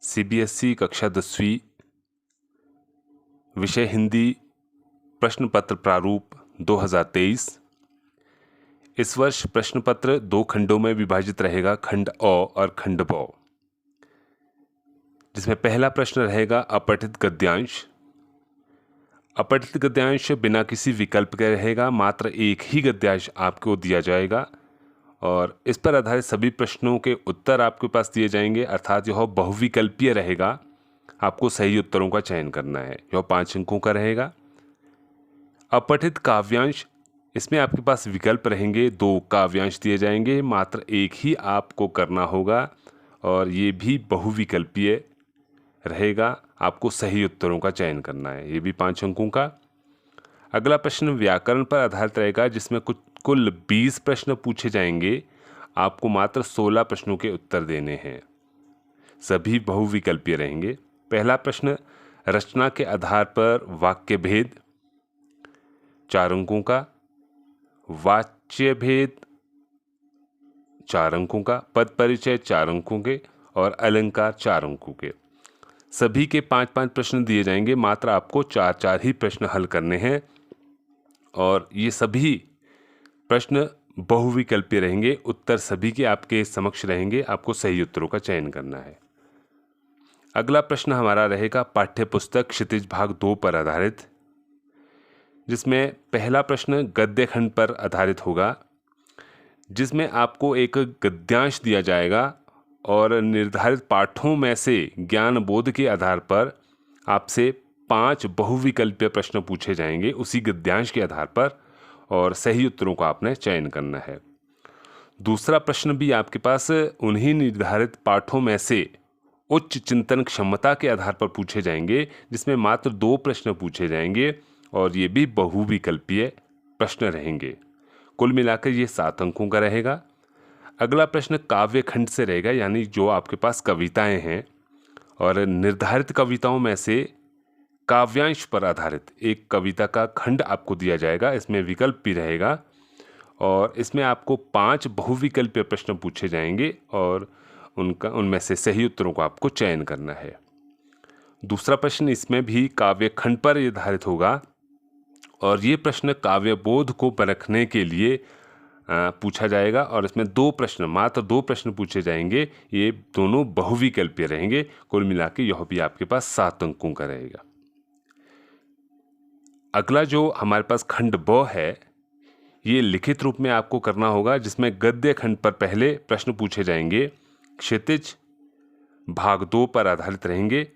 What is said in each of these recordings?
CBSE कक्षा 10वीं विषय हिंदी प्रश्न पत्र प्रारूप 2023। इस वर्ष प्रश्न पत्र 2 खंडों में विभाजित रहेगा, खंड अ और खंड ब, जिसमें पहला प्रश्न रहेगा अपठित गद्यांश। अपठित गद्यांश बिना किसी विकल्प के रहेगा, मात्र एक ही गद्यांश आपको दिया जाएगा और इस पर आधारित सभी प्रश्नों के उत्तर आपके पास दिए जाएंगे, अर्थात यह बहुविकल्पीय रहेगा। आपको सही उत्तरों का चयन करना है। यह 5 अंकों का रहेगा। अपठित काव्यांश, इसमें आपके पास विकल्प रहेंगे, 2 काव्यांश दिए जाएंगे, मात्र एक ही आपको करना होगा और ये भी बहुविकल्पीय रहेगा। आपको सही उत्तरों का चयन करना है। ये भी 5 अंकों का। अगला प्रश्न व्याकरण पर आधारित रहेगा, जिसमें कुल 20 प्रश्न पूछे जाएंगे। आपको मात्र 16 प्रश्नों के उत्तर देने हैं। सभी बहुविकल्पीय रहेंगे। पहला प्रश्न रचना के आधार पर वाक्य भेद, 4 अंकों का। वाच्य भेद 4 अंकों का। पद परिचय 4 अंकों के और अलंकार 4 अंकों के। सभी के 5-5 प्रश्न दिए जाएंगे। मात्र आपको 4-4 ही प्रश्न हल करने हैं और ये सभी प्रश्न बहुविकल्पीय रहेंगे। उत्तर सभी के आपके समक्ष रहेंगे। आपको सही उत्तरों का चयन करना है। अगला प्रश्न हमारा रहेगा पाठ्य पुस्तक क्षितिज भाग 2 पर आधारित, जिसमें पहला प्रश्न गद्य खंड पर आधारित होगा, जिसमें आपको एक गद्यांश दिया जाएगा और निर्धारित पाठों में से ज्ञान बोध के आधार पर आपसे 5 बहुविकल्पीय प्रश्न पूछे जाएंगे उसी गद्यांश के आधार पर, और सही उत्तरों का आपने चयन करना है। दूसरा प्रश्न भी आपके पास उन्हीं निर्धारित पाठों में से उच्च चिंतन क्षमता के आधार पर पूछे जाएंगे, जिसमें मात्र 2 प्रश्न पूछे जाएंगे और ये भी बहुविकल्पीय प्रश्न रहेंगे। कुल मिलाकर ये 7 अंकों का रहेगा। अगला प्रश्न काव्य खंड से रहेगा, यानी जो आपके पास कविताएं हैं और निर्धारित कविताओं में से काव्यांश पर आधारित एक कविता का खंड आपको दिया जाएगा। इसमें विकल्प भी रहेगा और इसमें आपको 5 बहुविकल्पीय प्रश्न पूछे जाएंगे और उनमें से सही उत्तरों को आपको चयन करना है। दूसरा प्रश्न इसमें भी काव्य खंड पर आधारित होगा और ये प्रश्न काव्य बोध को परखने के लिए पूछा जाएगा और इसमें मात्र 2 प्रश्न पूछे जाएंगे। ये दोनों बहुविकल्पीय रहेंगे। कुल मिला के यह भी आपके पास 7 अंकों का रहेगा। अगला जो हमारे पास खंड ब है, ये लिखित रूप में आपको करना होगा, जिसमें गद्य खंड पर पहले प्रश्न पूछे जाएंगे, क्षितिज भाग 2 पर आधारित रहेंगे।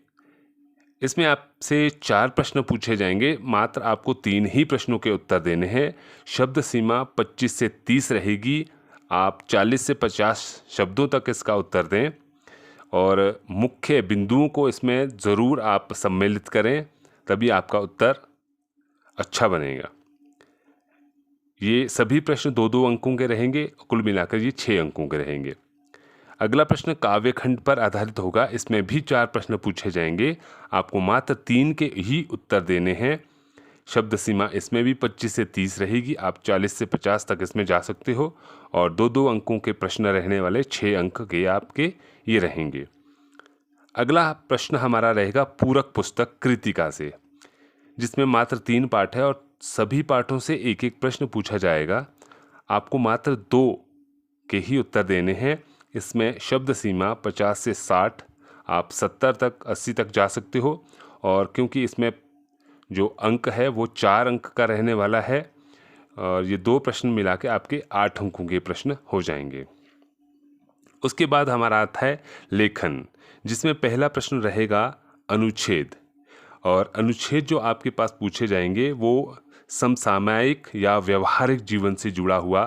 इसमें आपसे 4 प्रश्न पूछे जाएंगे। मात्र आपको 3 ही प्रश्नों के उत्तर देने हैं। शब्द सीमा 25 से 30 रहेगी। आप 40 से 50 शब्दों तक इसका उत्तर दें और मुख्य बिंदुओं को इसमें ज़रूर आप सम्मिलित करें, तभी आपका उत्तर अच्छा बनेगा। ये सभी प्रश्न 2-2 अंकों के रहेंगे। कुल मिलाकर ये 6 अंकों के रहेंगे। अगला प्रश्न काव्य खंड पर आधारित होगा। इसमें भी 4 प्रश्न पूछे जाएंगे। आपको मात्र 3 के ही उत्तर देने हैं। शब्द सीमा इसमें भी 25 से 30 रहेगी। आप 40 से 50 तक इसमें जा सकते हो और 2-2 अंकों के प्रश्न रहने वाले 6 अंक के आपके ये रहेंगे। अगला प्रश्न हमारा रहेगा पूरक पुस्तक कृतिका से, जिसमें मात्र 3 पाठ है और सभी पाठों से 1-1 प्रश्न पूछा जाएगा। आपको मात्र 2 के ही उत्तर देने हैं। इसमें शब्द सीमा 50 से 60, आप 70 तक 80 तक जा सकते हो और क्योंकि इसमें जो अंक है वो 4 अंक का रहने वाला है और ये 2 प्रश्न मिला के आपके 8 अंकों के प्रश्न हो जाएंगे। उसके बाद हमारा आता है लेखन, जिसमें पहला प्रश्न रहेगा अनुच्छेद, और अनुच्छेद जो आपके पास पूछे जाएंगे वो समसामयिक या व्यवहारिक जीवन से जुड़ा हुआ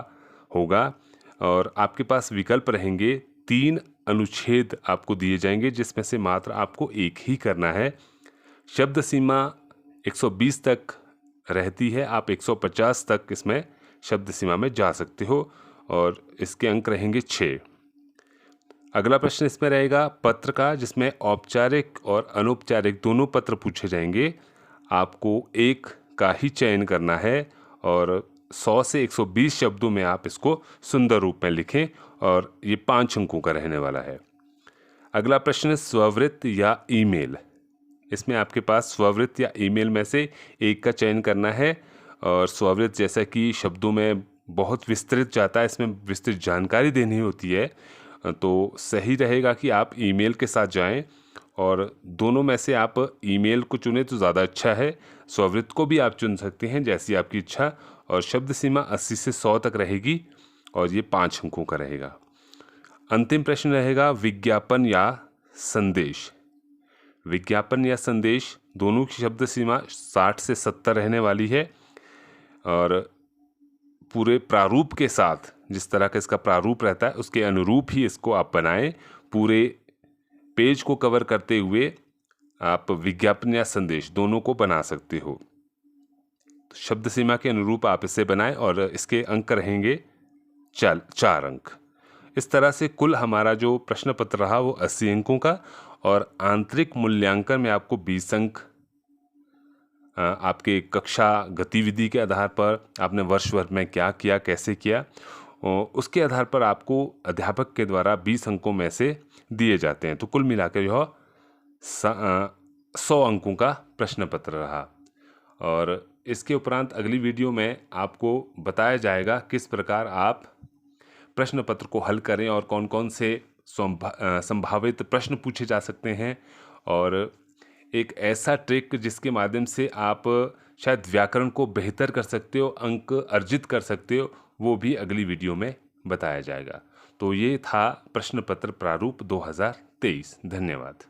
होगा और आपके पास विकल्प रहेंगे। 3 अनुच्छेद आपको दिए जाएंगे, जिसमें से मात्र आपको एक ही करना है। शब्द सीमा 120 तक रहती है। आप 150 तक इसमें शब्द सीमा में जा सकते हो और इसके अंक रहेंगे 6। अगला प्रश्न इसमें रहेगा पत्र का, जिसमें औपचारिक और अनौपचारिक दोनों पत्र पूछे जाएंगे। आपको एक का ही चयन करना है और 100 से 120 शब्दों में आप इसको सुंदर रूप में लिखें और ये 5 अंकों का रहने वाला है। अगला प्रश्न है स्ववृत्त या ईमेल। इसमें आपके पास स्ववृत्त या ईमेल में से एक का चयन करना है। और स्ववृत्त जैसा कि शब्दों में बहुत विस्तृत जाता है, इसमें विस्तृत जानकारी देनी होती है, तो सही रहेगा कि आप ईमेल के साथ जाएं। और दोनों में से आप ईमेल को चुनें तो ज़्यादा अच्छा है। स्ववृत्त को भी आप चुन सकते हैं, जैसी आपकी इच्छा। और शब्द सीमा 80 से 100 तक रहेगी और ये 5 अंकों का रहेगा। अंतिम प्रश्न रहेगा विज्ञापन या संदेश। विज्ञापन या संदेश दोनों की शब्द सीमा 60 से 70 रहने वाली है। और पूरे प्रारूप के साथ, जिस तरह का इसका प्रारूप रहता है उसके अनुरूप ही इसको आप बनाएं। पूरे पेज को कवर करते हुए आप विज्ञापन या संदेश दोनों को बना सकते हो। तो शब्द सीमा के अनुरूप आप इसे बनाएं और इसके अंक रहेंगे 4 अंक। इस तरह से कुल हमारा जो प्रश्न पत्र रहा वो 80 अंकों का। और आंतरिक मूल्यांकन में आपको 20 अंक आपके कक्षा गतिविधि के आधार पर, आपने वर्ष भर में क्या किया, कैसे किया, उसके आधार पर आपको अध्यापक के द्वारा 20 अंकों में से दिए जाते हैं। तो कुल मिलाकर यह 100 अंकों का प्रश्न पत्र रहा। और इसके उपरांत अगली वीडियो में आपको बताया जाएगा किस प्रकार आप प्रश्न पत्र को हल करें और कौन कौन से संभावित प्रश्न पूछे जा सकते हैं। और एक ऐसा ट्रिक जिसके माध्यम से आप शायद व्याकरण को बेहतर कर सकते हो, अंक अर्जित कर सकते हो, वो भी अगली वीडियो में बताया जाएगा। तो ये था प्रश्न पत्र प्रारूप 2023। धन्यवाद।